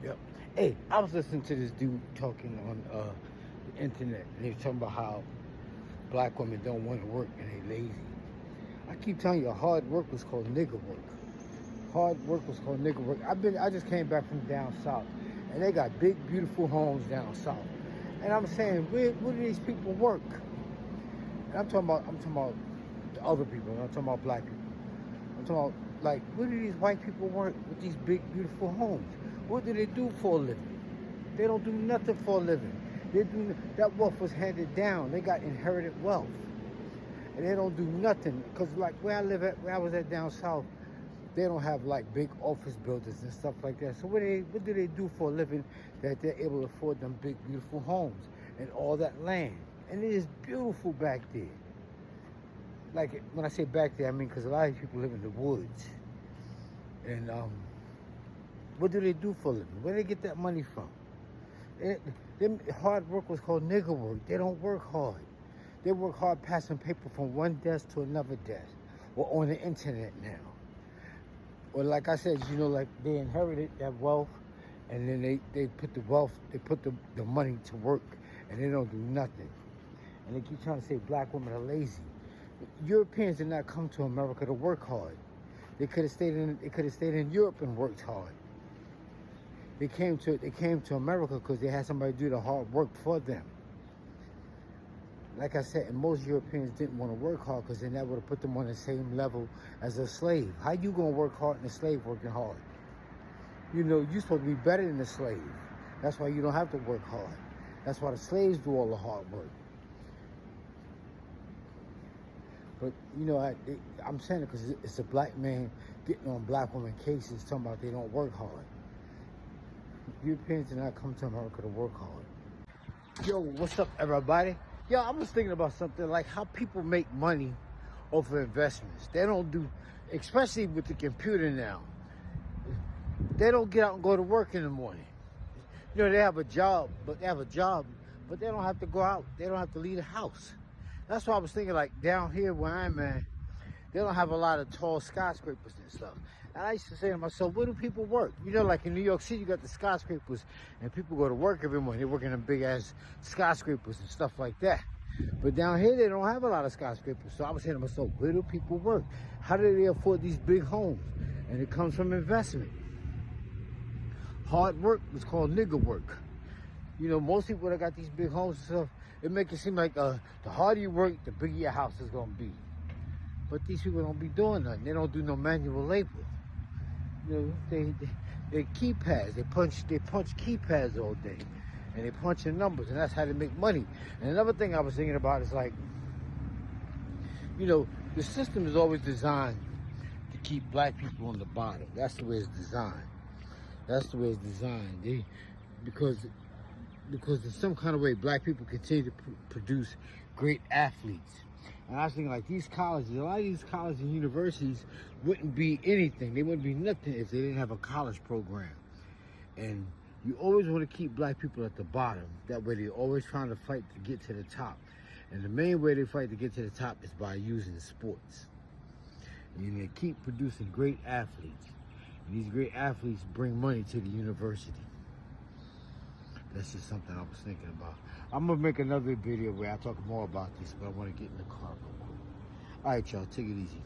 Yep. Hey, I was listening to this dude talking on the internet, and he was talking about how black women don't want to work and they lazy. I keep telling you, hard work was called nigger work. Hard work was called nigger work. I just came back from down south, and they got big, beautiful homes down south. And I'm saying, where do these people work? And I'm talking about the other people. I'm talking about black people. I'm talking about, like, where do these white people work with these big, beautiful homes? What do they do for a living? They don't do nothing for a living. That wealth was handed down. They got inherited wealth, and they don't do nothing. Cause like where I was at down south, they don't have like big office buildings and stuff like that. So what do they do for a living that they're able to afford them big, beautiful homes and all that land? And it is beautiful back there. Like when I say back there, I mean because a lot of people live in the woods. And what do they do for a living? Where do they get that money from? Them hard work was called nigger work. They don't work hard. They work hard passing paper from one desk to another desk, or on the internet now. Or like I said, like they inherited that wealth, and then they put the wealth, they put the money to work, and they don't do nothing. And they keep trying to say black women are lazy. Europeans did not come to America to work hard. They could have stayed in Europe and worked hard. They came to America because they had somebody do the hard work for them. Like I said, and most Europeans didn't want to work hard because then that would have put them on the same level as a slave. How you gonna work hard and a slave working hard? You're supposed to be better than a slave. That's why you don't have to work hard. That's why the slaves do all the hard work. But, I'm saying it because it's a black man getting on black women cases talking about they don't work hard. Europeans did not come to America to work hard. Yo, what's up, everybody? Yo, I was thinking about something like how people make money off of investments. They don't do, especially with the computer now, they don't get out and go to work in the morning. They have a job, but they don't have to go out. They don't have to leave the house. That's why I was thinking, like, down here where I'm at, they don't have a lot of tall skyscrapers and stuff. And I used to say to myself, where do people work? Like in New York City, you got the skyscrapers, and people go to work every morning. They work in the big-ass skyscrapers and stuff like that. But down here, they don't have a lot of skyscrapers. So I was saying to myself, where do people work? How do they afford these big homes? And it comes from investment. Hard work is called nigger work. Most people that got these big homes and stuff, it make it seem like the harder you work, the bigger your house is going to be. But these people don't be doing nothing. They don't do no manual labor. They keypads. They punch keypads all day, and they punch in numbers, and that's how they make money. And another thing I was thinking about is like, the system is always designed to keep black people on the bottom. That's the way it's designed. Because in some kind of way, black people continue to produce great athletes. And I was thinking, like, these colleges, a lot of these colleges and universities wouldn't be anything. They wouldn't be nothing if they didn't have a college program. And you always want to keep black people at the bottom. That way they're always trying to fight to get to the top. And the main way they fight to get to the top is by using sports. And they keep producing great athletes. And these great athletes bring money to the university. That's just something I was thinking about. I'm going to make another video where I talk more about this, but I want to get in the car real quick. All right, y'all, take it easy.